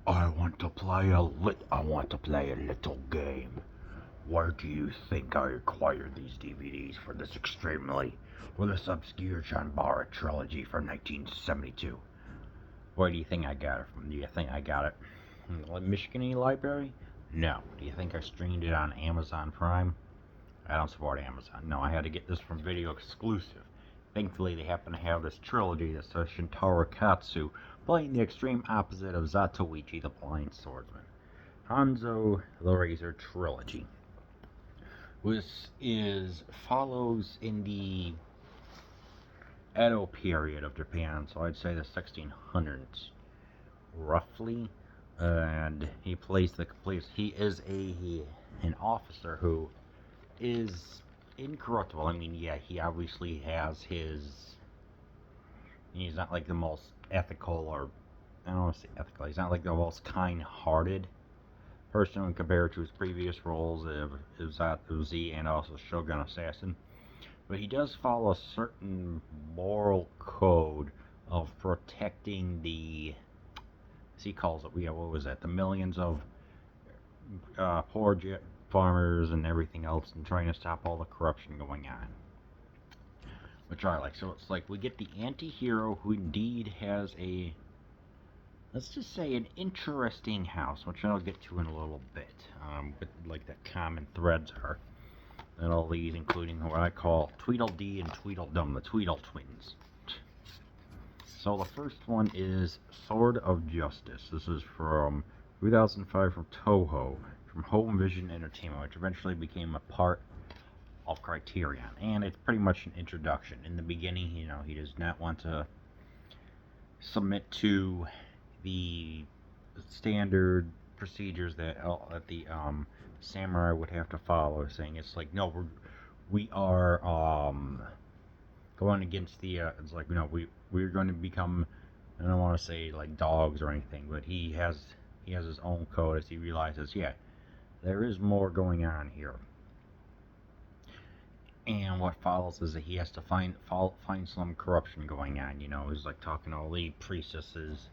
I want to play a little game. Where do you think I acquired these DVDs for this obscure John Barrett trilogy from 1972? Where do you think I got it from? Do you think I got it from the Michigan Library? No. Do you think I streamed it on Amazon Prime? I don't support Amazon. No, I had to get this from Video Exclusive. Thankfully, they happen to have this trilogy that says Shintaro Katsu playing the extreme opposite of Zatoichi the Blind Swordsman. Hanzo the Razor Trilogy. This follows in the Edo period of Japan, so I'd say the 1600s, roughly. And he plays the complete. He is an officer who is incorruptible. I mean, yeah, he obviously has his. He's not like the most ethical, or I don't want to say ethical. He's not like the most kind-hearted person when compared to his previous roles of Uzi and also Shogun Assassin. But he does follow a certain moral code of protecting the. As he calls it, yeah, what was that? The millions of poor farmers and everything else, and trying to stop all the corruption going on. Which I like. So it's like we get the anti-hero who indeed has let's just say an interesting house, which I'll get to in a little bit. But like the common threads are, and all these, including what I call Tweedledee and Tweedledum, the Tweedle twins. So the first one is Sword of Justice. This is from 2005 from Toho, from Home Vision Entertainment, which eventually became a part of Criterion. And it's pretty much an introduction. In the beginning, he does not want to submit to the standard procedures that the samurai would have to follow, saying it's like, no, we are going against the it's like, no, we're going to become, I don't want to say like dogs or anything, but he has his own code as he realizes, yeah, there is more going on here. And what follows is that he has to find some corruption going on. He's like talking to all the priestesses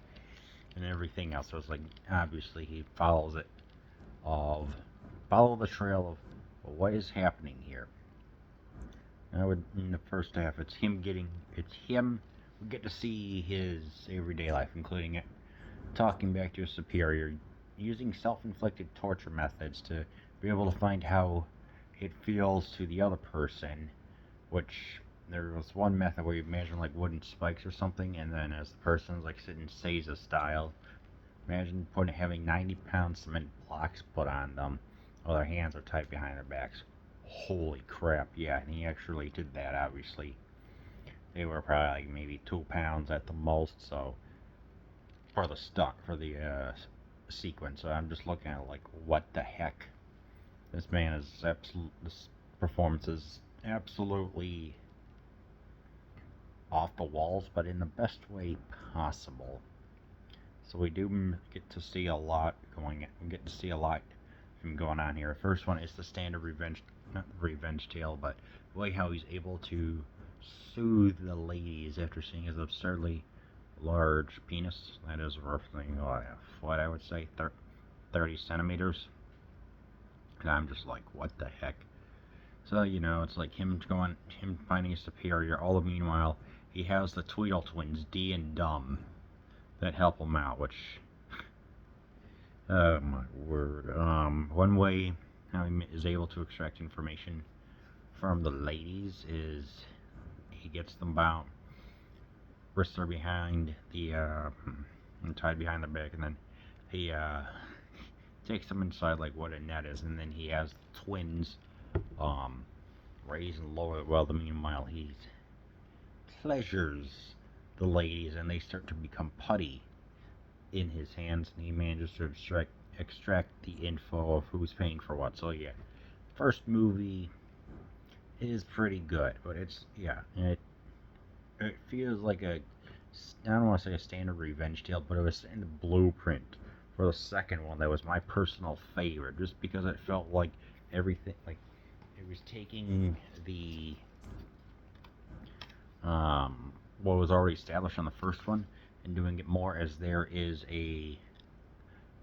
and everything else. So it's like, obviously he follow the trail of what is happening here. In the first half, we get to see his everyday life, including talking back to his superior, using self-inflicted torture methods to be able to find how it feels to the other person, which there was one method where you imagine like wooden spikes or something, and then as the person's like sitting Seiza style, imagine having 90-pound cement blocks put on them while their hands are tied behind their backs. Holy crap, yeah, and he actually did that, obviously. They were probably like maybe 2 pounds at the most, so for the sequence. So I'm just looking at like, what the heck? This performance is absolutely off the walls, but in the best way possible. So we do get to see a lot from going on here. The first one is the standard not revenge tale, but the way how he's able to soothe the ladies after seeing his absurdly large penis. That is roughly, what I would say, 30 centimeters. And I'm just like, what the heck? So, it's like him finding a superior. All the meanwhile, he has the Tweedle twins, D and Dumb, that help him out, which, oh my word. One way how he is able to extract information from the ladies is he gets them bound, wrists are behind and tied behind the back, and then he takes them inside like what a net is, and then he has twins raise and lower. Well, the meanwhile he pleasures the ladies, and they start to become putty in his hands, and he manages to extract the info of who's paying for what. So yeah, first movie is pretty good, but it feels like I don't want to say a standard revenge tale, but it was in the blueprint for the second one that was my personal favorite, just because it felt like everything, like it was taking the what was already established on the first one and doing it more as there is a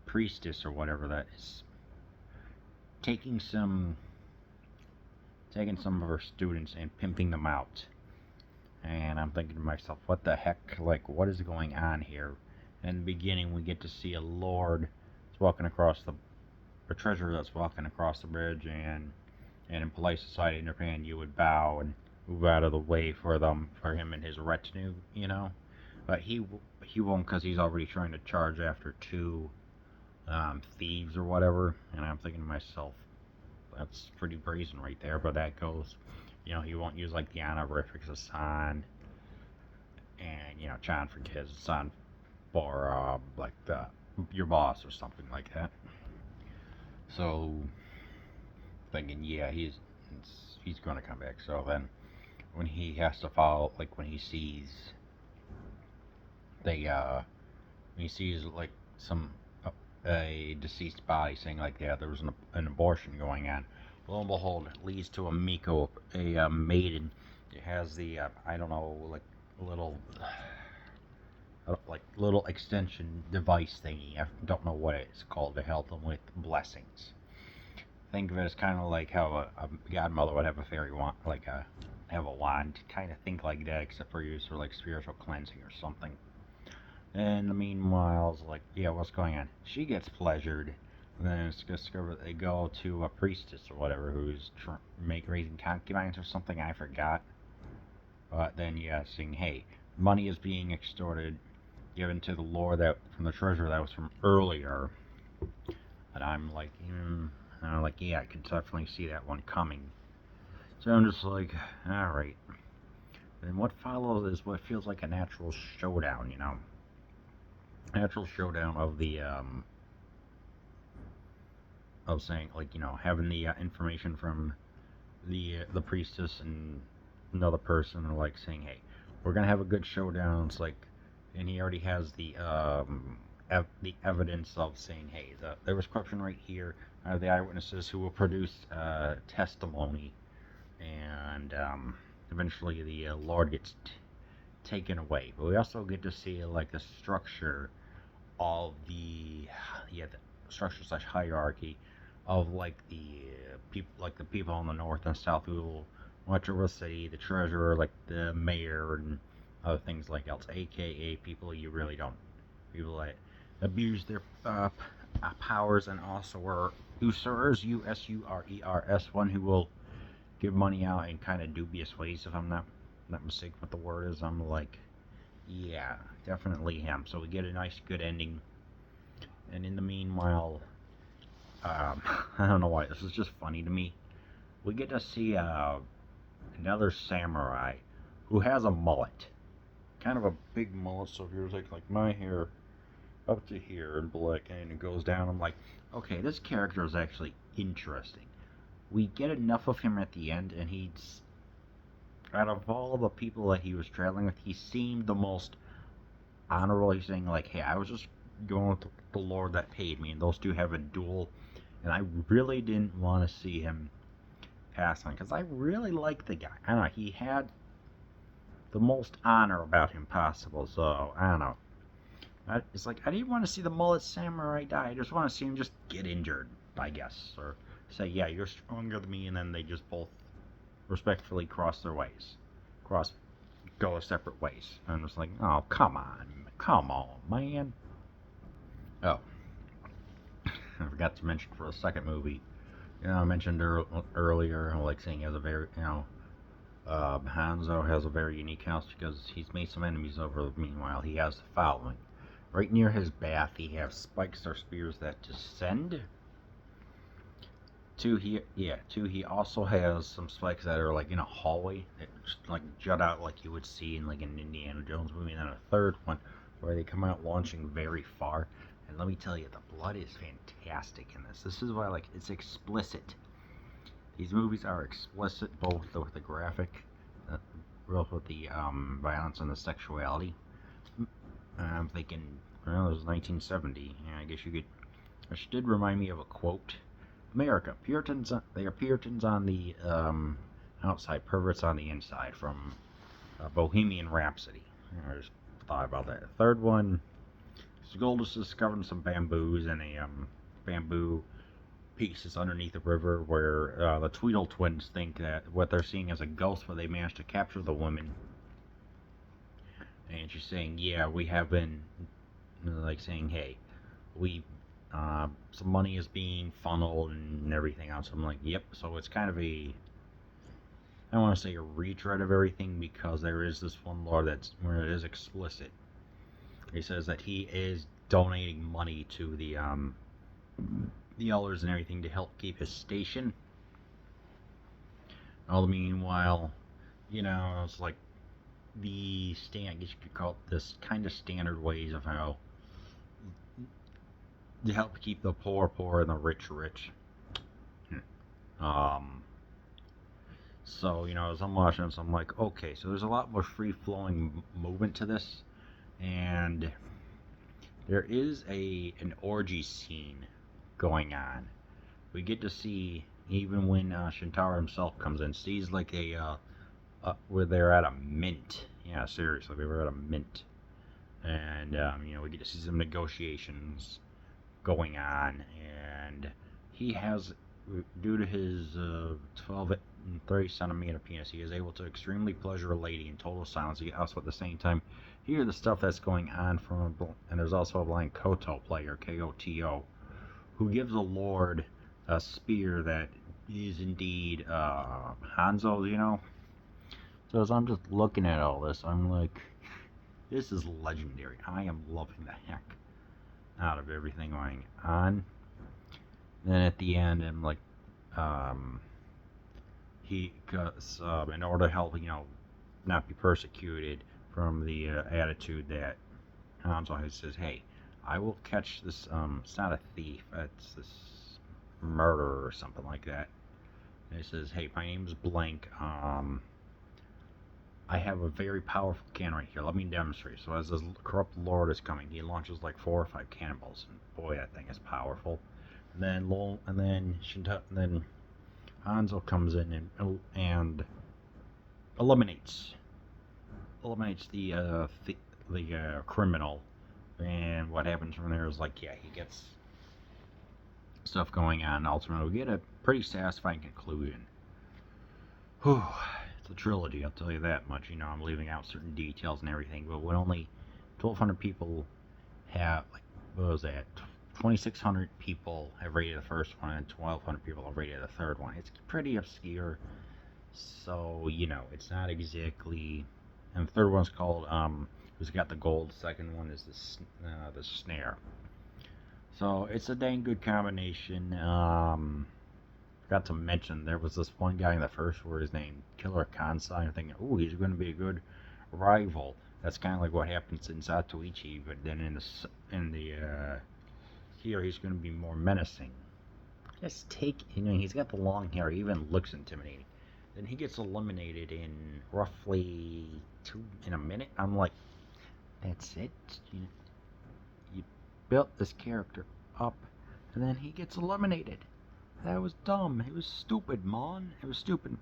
priestess or whatever that is taking some of her students and pimping them out. And I'm thinking to myself, what the heck? Like, what is going on here? In the beginning, we get to see a lord that's walking across a treasurer that's walking across the bridge, and in polite society in Japan, you would bow and move out of the way for him and his retinue, you know. But he won't, because he's already trying to charge after two thieves or whatever. And I'm thinking to myself, that's pretty brazen right there. But that goes, you know, he won't use like the honorifics of san, and you know, chan for kids, san for like your boss or something like that. So thinking, yeah, he's gonna come back. So then when he has to follow, like when he sees they when he sees like some a deceased body, saying like, yeah, there was an abortion going on. Lo and behold, it leads to a Miko, a maiden. It has the I don't know, like little little extension device thingy. I don't know what it's called, to help them with blessings. Think of it as kind of like how a godmother would have a fairy wand, like have a wand. Kind of think like that, except for use for like spiritual cleansing or something. And in the meanwhile, it's like, yeah, what's going on? She gets pleasured. And then it's discovered they go to a priestess or whatever who's raising concubines or something. I forgot. But then, yeah, saying, hey, money is being extorted, given to the lord that from the treasure that was from earlier. And I'm like, yeah, I can definitely see that one coming. So I'm just like, all right. And what follows is what feels like a natural showdown, you know. Natural showdown of the of saying, like, you know, having the information from the priestess and another person, and like saying, hey, we're gonna have a good showdown. It's like, and he already has the evidence of saying, hey, there was corruption right here. The eyewitnesses who will produce testimony, and eventually the Lord gets taken away. But we also get to see like the structure of the structure slash hierarchy of like the people in the north and south who will watch over the city, the treasurer, like the mayor, and other things like else, aka people you really don't, people that abuse their powers, and also are usurers, usurers, one who will give money out in kind of dubious ways, if I'm not mistaken what the word is. I'm like, yeah, definitely him. So we get a nice, good ending. And in the meanwhile, I don't know why, this is just funny to me. We get to see another samurai who has a mullet. Kind of a big mullet, so if you're like my hair up to here and black, and it goes down, I'm like, okay, this character is actually interesting. We get enough of him at the end, and he's, out of all the people that he was traveling with, he seemed the most honorable. He's saying like, hey, I was just going with the lord that paid me, and those two have a duel, and I really didn't want to see him pass on, because I really like the guy. I don't know, he had the most honor about him possible, so I don't know. It's like, I didn't want to see the mullet samurai die. I just want to see him just get injured, I guess, or say, yeah, you're stronger than me, and then they just both respectfully cross their ways, go separate ways. And I'm just like, oh, come on, man. Oh, I forgot to mention for the second movie, you know, I mentioned earlier, like saying he has a very, you know, Hanzo has a very unique house because he's made some enemies over. Meanwhile, he has the following. Right near his bath, he has spikes or spears that descend. Two, he also has some spikes that are like in a hallway that just like jut out like you would see in like an Indiana Jones movie. And then a third one where they come out launching very far. And let me tell you, the blood is fantastic in this. This is why, like, it's explicit. These movies are explicit, both with the graphic, both with the violence and the sexuality. I'm thinking, well, it was 1970. Yeah, I guess you could. Which did remind me of a quote. America, Puritans, they are Puritans on the outside, perverts on the inside, from Bohemian Rhapsody. I just thought about that. Third one, Gold is discovering some bamboos and a bamboo pieces underneath the river where the Tweedle twins think that what they're seeing is a ghost, but they managed to capture the woman. And she's saying, yeah, we have been, like, saying, hey, we, some money is being funneled and everything else. I'm like, yep. So it's kind of a, I don't want to say a retread of everything, because there is this one lore that's where it is explicit. He says that he is donating money to the elders and everything to help keep his station. All the meanwhile, it's like I guess you could call it this kind of standard ways of how to help keep the poor poor and the rich rich. So, as I'm watching this, I'm like, okay, so there's a lot more free-flowing movement to this, and there is an orgy scene going on. We get to see, even when Shintaro himself comes in, sees like where they're at a mint. Yeah, seriously, we were at a mint. And, we get to see some negotiations going on, and he has, due to his 12 and 30 centimeter penis, he is able to extremely pleasure a lady in total silence. He also, at the same time, hear the stuff that's going on and there's also a blind Koto player, Koto, who gives the Lord a spear that is indeed Hanzo, So as I'm just looking at all this, I'm like, this is legendary. I am loving the heck out of everything going on. Then at the end, I'm like, in order to help, not be persecuted from the attitude that Hanzo says, hey, I will catch this, it's not a thief, it's this murderer or something like that. And he says, hey, my name's blank, I have a very powerful cannon right here. Let me demonstrate. So as this corrupt lord is coming, he launches like 4 or 5 cannonballs, and boy, that thing is powerful. And then Hanzo comes in and eliminates the criminal. And what happens from there is, like, yeah, he gets stuff going on. Ultimately, we get a pretty satisfying conclusion. Whew. It's a trilogy, I'll tell you that much. I'm leaving out certain details and everything, but when only 1,200 people have, like, what was that? 2,600 people have rated the first one, and 1,200 people have rated the third one. It's pretty obscure, so, it's not exactly. And the third one's called, who's got the gold. The second one is the snare. So it's a dang good combination. Forgot to mention, there was this one guy in the first where his name Killer Kansai. I'm thinking, oh, he's going to be a good rival. That's kind of like what happens in Zatoichi, but then here he's going to be more menacing. Just he's got the long hair. He even looks intimidating. Then he gets eliminated in roughly in a minute. I'm like, that's it? You built this character up, and then he gets eliminated. That was dumb. It was stupid, Mon. It was stupid.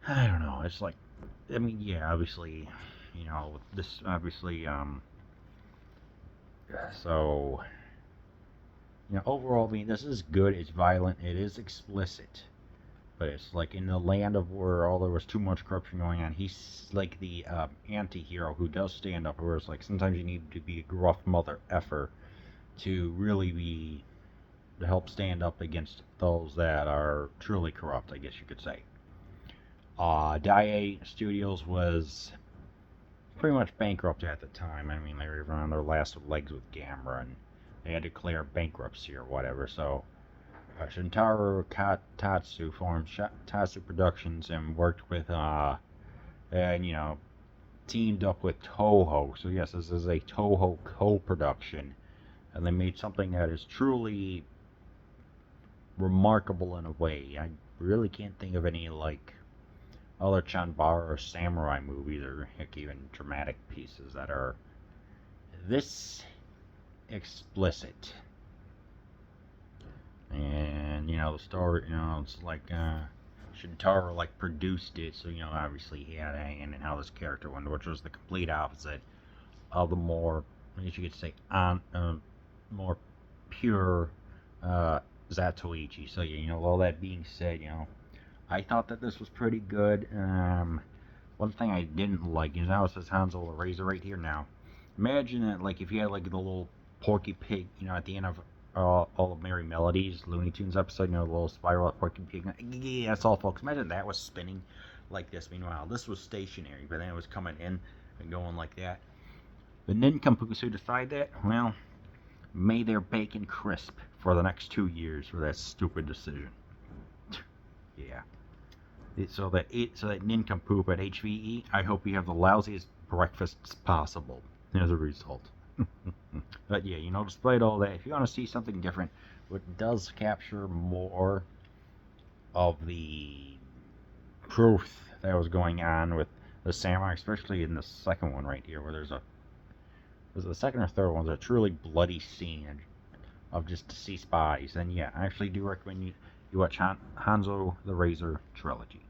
I don't know. It's like, yeah, obviously, this, obviously, so, overall, this is good. It's violent. It is explicit. But it's like in the land of where there was too much corruption going on, he's like the anti-hero who does stand up, where it's like sometimes you need to be a gruff mother effer to really to help stand up against those that are truly corrupt, I guess you could say. Daiei Studios was pretty much bankrupt at the time. They were on their last legs with Gamera, and they had to declare bankruptcy or whatever, so Shintaro Tatsu formed Tatsu Productions and worked with, teamed up with Toho. So yes, this is a Toho co-production, and they made something that is truly remarkable in a way. I really can't think of any, like, other Chanbara or samurai movies, or heck, even dramatic pieces that are this explicit. And, the story, it's like, Shintaro, like, produced it, so, obviously he had a hand in how this character went, which was the complete opposite of the more, I guess you could say, more pure Zatoichi. So, you know, all that being said, you know, I thought that this was pretty good. One thing I didn't like is now it says Hanzo the Razor right here now. Imagine that, like, if you had, like, the little Porky Pig, you know, at the end of all of Merry Melodies, Looney Tunes episode, you know, the little spiral of Porky Pig. Yeah, that's all, folks. Imagine that was spinning like this. Meanwhile, this was stationary, but then it was coming in and going like that. The nincompoops who decide that, well, may their bacon crisp for the next 2 years for that stupid decision. Yeah. So that nincompoop at HVE, I hope you have the lousiest breakfasts possible as a result. But yeah, you know, despite all that, if you want to see something different, what does capture more of the truth that was going on with the samurai, especially in the second one right here, where there's the second or third one, there's a truly bloody scene of just deceased bodies, then yeah, I actually do recommend you watch Hanzo the Razor Trilogy.